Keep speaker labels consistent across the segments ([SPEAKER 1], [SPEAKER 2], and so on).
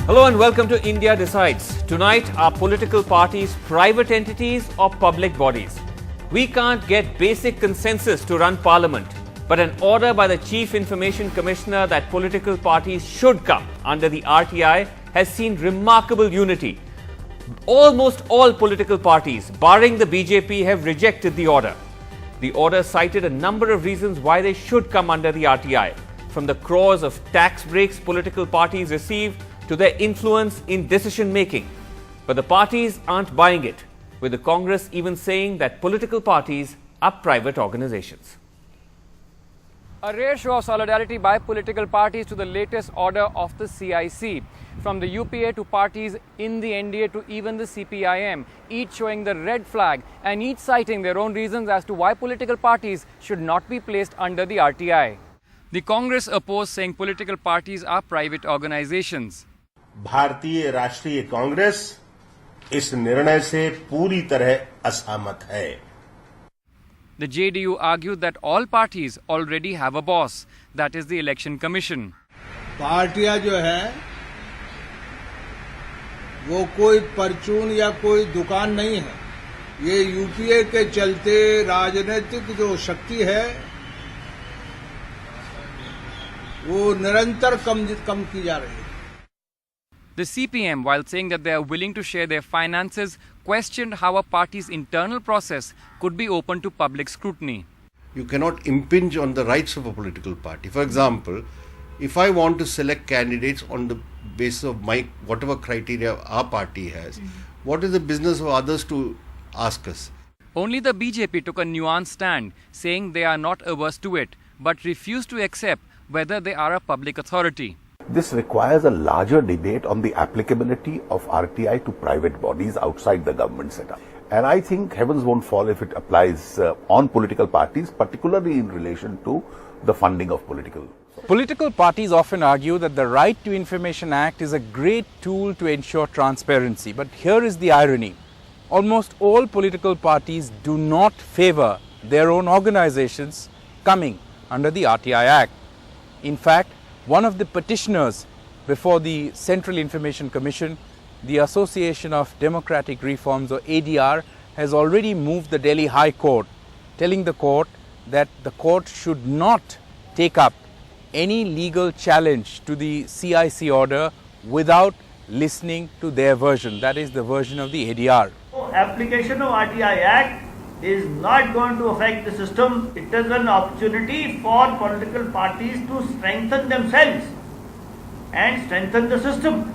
[SPEAKER 1] Hello and welcome to India Decides. Tonight, are political parties private entities or public bodies? We can't get basic consensus to run parliament, but an order by the Chief Information Commissioner that political parties should come under the RTI has seen remarkable unity. Almost all political parties, barring the BJP, have rejected the order. The order cited a number of reasons why they should come under the RTI, from the crores of tax breaks political parties receive to their influence in decision making. But the parties aren't buying it, with the Congress even saying that political parties are private organizations.
[SPEAKER 2] A rare show of solidarity by political parties to the latest order of the CIC. From the UPA to parties in the NDA to even the CPIM, each showing the red flag and each citing their own reasons as to why political parties should not be placed under the RTI. The Congress opposed, saying political parties are private organizations.
[SPEAKER 3] भारतीय राष्ट्रीय कांग्रेस इस निर्णय से पूरी तरह असहमत है.
[SPEAKER 2] The JDU argued that all parties already have a boss, that is the Election Commission.
[SPEAKER 4] पार्टियां जो है वो कोई परचून या कोई दुकान नहीं है. ये यूपीए के चलते राजनीतिक जो शक्ति है वो निरंतर कम की जा रही है.
[SPEAKER 2] The CPM, while saying that they are willing to share their finances, questioned how a party's internal process could be open to public scrutiny.
[SPEAKER 5] You cannot impinge on the rights of a political party. For example, if I want to select candidates on the basis of whatever criteria our party has, what is the business of others to ask us?
[SPEAKER 2] Only the BJP took a nuanced stand, saying they are not averse to it, but refused to accept whether they are a public authority.
[SPEAKER 6] This requires a larger debate on the applicability of RTI to private bodies outside the government setup. And I think heavens won't fall if it applies on political parties, particularly in relation to the funding of political.
[SPEAKER 7] Political parties often argue that the Right to Information Act is a great tool to ensure transparency. But here is the irony. Almost all political parties do not favor their own organizations coming under the RTI Act. In fact, one of the petitioners before the Central Information Commission, the Association of Democratic Reforms or ADR, has already moved the Delhi High Court, telling the court that the court should not take up any legal challenge to the CIC order without listening to their version, that is the version of the ADR.
[SPEAKER 8] Application of RTI Act is not going to affect the system. It is an opportunity for political parties to strengthen themselves and strengthen the system.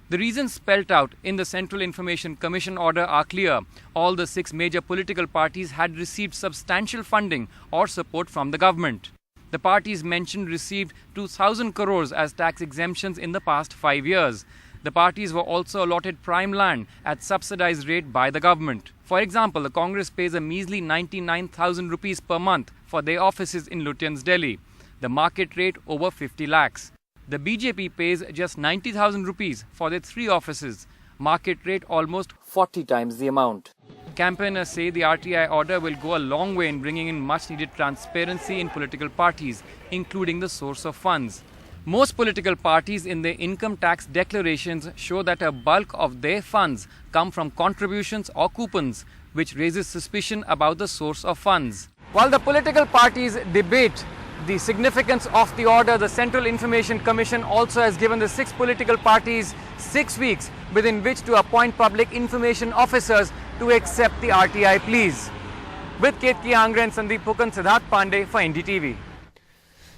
[SPEAKER 2] The reasons spelt out in the Central Information Commission order are clear. All the 6 major political parties had received substantial funding or support from the government. The parties mentioned received 2,000 crores as tax exemptions in the past 5 years. The parties were also allotted prime land at subsidized rate by the government. For example, the Congress pays a measly 99,000 rupees per month for their offices in Lutyens, Delhi. The market rate over 50 lakhs. The BJP pays just 90,000 rupees for their 3 offices. Market rate almost 40 times the amount. Campaigners say the RTI order will go a long way in bringing in much needed transparency in political parties, including the source of funds. Most political parties in their income tax declarations show that a bulk of their funds come from contributions or coupons, which raises suspicion about the source of funds. While the political parties debate the significance of the order, the Central Information Commission also has given the 6 political parties 6 weeks within which to appoint public information officers to accept the RTI pleas. With Ketki Angre and Sandeep Pukan, Siddharth Pandey for NDTV.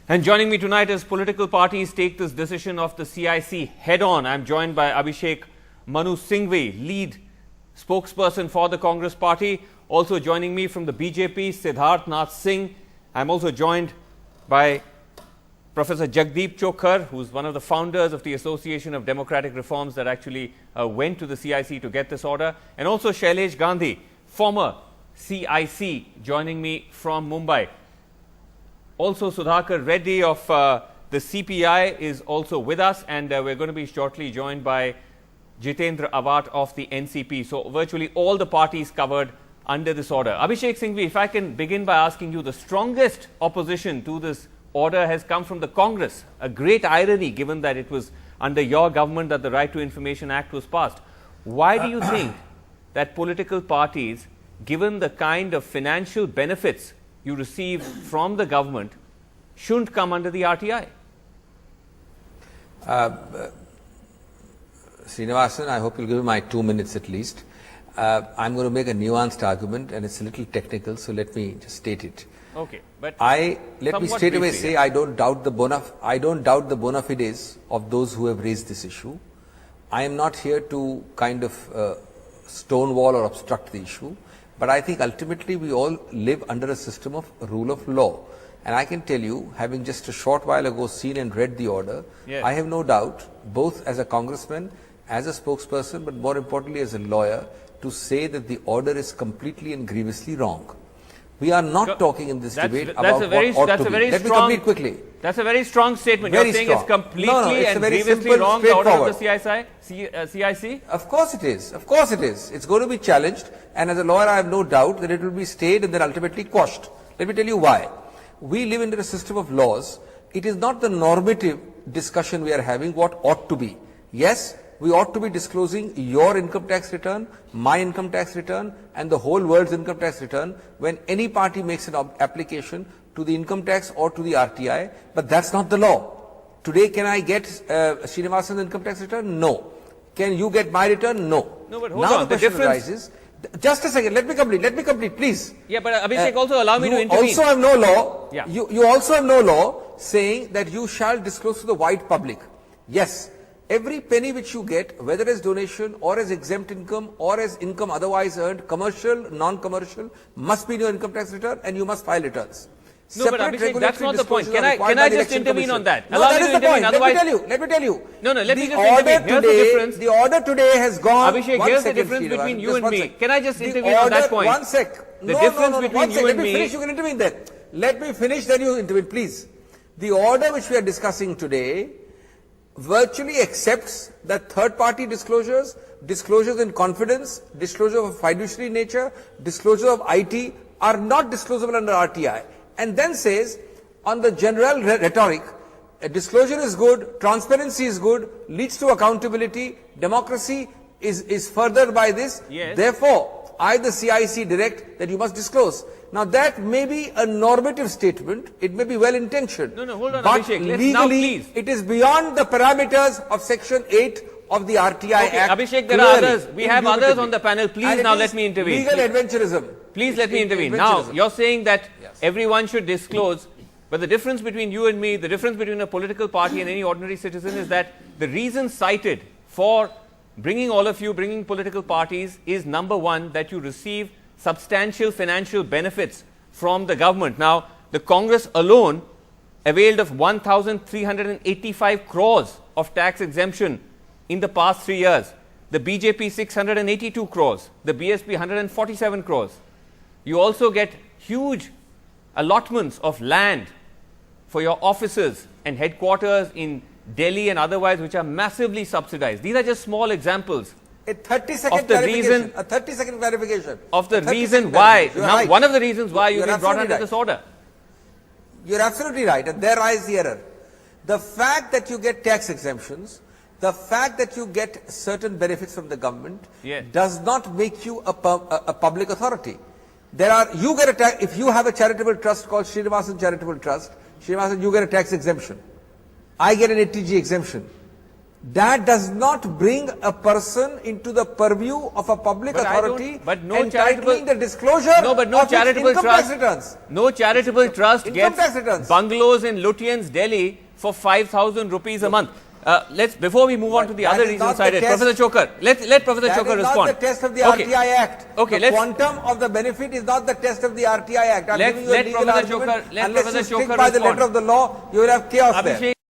[SPEAKER 1] And joining me tonight as political parties take this decision of the CIC head on, I'm joined by Abhishek Manu Singhvi, lead spokesperson for the Congress party. Also joining me from the BJP, Siddharth Nath Singh. I'm also joined by Professor Jagdeep Chokhar, who's one of the founders of the Association of Democratic Reforms that actually went to the CIC to get this order. And also Shailesh Gandhi, former CIC, joining me from Mumbai. Also, Sudhakar Reddy of the CPI is also with us, and we're going to be shortly joined by Jitendra Awat of the NCP. So, virtually all the parties covered under this order. Abhishek Singhvi, if I can begin by asking you, the strongest opposition to this order has come from the Congress. A great irony, given that it was under your government that the Right to Information Act was passed. Why do you think that political parties, given the kind of financial benefits you receive from the government, shouldn't come under the RTI?
[SPEAKER 9] Srinivasan, I hope you'll give me my 2 minutes at least. I'm going to make a nuanced argument, and it's a little technical, so let me just state it.
[SPEAKER 1] Okay, but
[SPEAKER 9] let me straight away say I don't doubt the bona fides of those who have raised this issue. I am not here to kind of stonewall or obstruct the issue, but I think ultimately we all live under a system of rule of law. And I can tell you, having just a short while ago seen and read the order, yes, I have no doubt, both as a congressman, as a spokesperson, but more importantly as a lawyer, to say that the order is completely and grievously wrong. We are not talking in this debate about what ought to be. Let me complete quickly.
[SPEAKER 1] That's a very strong statement.
[SPEAKER 9] Very
[SPEAKER 1] You're saying
[SPEAKER 9] strong.
[SPEAKER 1] It's completely
[SPEAKER 9] it's
[SPEAKER 1] and
[SPEAKER 9] very
[SPEAKER 1] grievously
[SPEAKER 9] simple,
[SPEAKER 1] wrong, the order of
[SPEAKER 9] straightforward.
[SPEAKER 1] the CIC?
[SPEAKER 9] Of course it is. Of course it is. It's going to be challenged, and as a lawyer I have no doubt that it will be stayed and then ultimately quashed. Let me tell you why. We live under a system of laws. It is not the normative discussion we are having what ought to be. Yes, we ought to be disclosing your income tax return, my income tax return, and the whole world's income tax return when any party makes an application to the income tax or to the RTI, but that's not the law. Today, can I get Srinivasan's income tax return? No. Can you get my return? No.
[SPEAKER 1] No, but hold
[SPEAKER 9] now
[SPEAKER 1] on.
[SPEAKER 9] The question arises. Just a second. Let me complete, please.
[SPEAKER 1] Yeah, but Abhishek, also allow me to intervene.
[SPEAKER 9] You also have no law.
[SPEAKER 1] Yeah.
[SPEAKER 9] You also have no law saying that you shall disclose to the wide public. Yes. Every penny which you get, whether as donation or as exempt income or as income otherwise earned, commercial, non-commercial, must be in your income tax return and you must file returns.
[SPEAKER 1] No, but Abhishek, that's not the point. Can I just intervene on that?
[SPEAKER 9] No, that is the point. Let me tell you.
[SPEAKER 1] No, let me just intervene. Here's the difference.
[SPEAKER 9] The order today has gone.
[SPEAKER 1] Abhishek, here's the difference between you and me. Can I just intervene on that point?
[SPEAKER 9] One sec.
[SPEAKER 1] The difference between you and me.
[SPEAKER 9] Let me finish, you can intervene then. Let me finish, then you intervene, please. The order which we are discussing today virtually accepts that third-party disclosures, disclosures in confidence, disclosure of fiduciary nature, disclosure of IT are not disclosable under RTI. And then says, on the general rhetoric, disclosure is good, transparency is good, leads to accountability, democracy is furthered by this.
[SPEAKER 1] Yes.
[SPEAKER 9] Therefore, I, the CIC, direct that you must disclose. Now that may be a normative statement, it may be well intentioned.
[SPEAKER 1] No, hold on,
[SPEAKER 9] but
[SPEAKER 1] Abhishek, let's
[SPEAKER 9] legally,
[SPEAKER 1] now please.
[SPEAKER 9] It is beyond the parameters of Section 8 of the RTI Act.
[SPEAKER 1] Abhishek, there are others. We have others on the panel. Please now let me intervene.
[SPEAKER 9] Legal adventurism.
[SPEAKER 1] Please let me intervene. Now, you're saying that everyone should disclose, but the difference between you and me, the difference between a political party and any ordinary citizen is that the reason cited for bringing all of you, bringing political parties is number one, that you receive substantial financial benefits from the government. Now, the Congress alone availed of 1,385 crores of tax exemption in the past 3 years. The BJP 682 crores, the BSP 147 crores. You also get huge allotments of land for your offices and headquarters in Delhi and otherwise, which are massively subsidized. These are just small examples.
[SPEAKER 9] A 30-second clarification. A 30-second clarification.
[SPEAKER 1] Of the reason why. Now, right. One of the reasons why you've been brought under this order.
[SPEAKER 9] You're absolutely right, and there lies the error. The fact that you get tax exemptions, the fact that you get certain benefits from the government, does not make you a public authority. You get a tax, if you have a charitable trust called Srinivasan Charitable Trust, Srinivasan, you get a tax exemption. I get an ATG exemption. That does not bring a person into the purview of a public authority entitling the disclosure of charitable
[SPEAKER 1] trust
[SPEAKER 9] returns.
[SPEAKER 1] No charitable trust gets bungalows in Lutyens, Delhi for 5,000 rupees a month. Before we move on to the other reasons cited, Professor Chokar, let Professor Chokar respond.
[SPEAKER 9] That is not the test of the RTI Act.
[SPEAKER 1] Okay,
[SPEAKER 9] the quantum of the benefit is not the test of the RTI Act. I'm giving you a legal argument. Unless you stick by the letter of the law, you will have chaos there.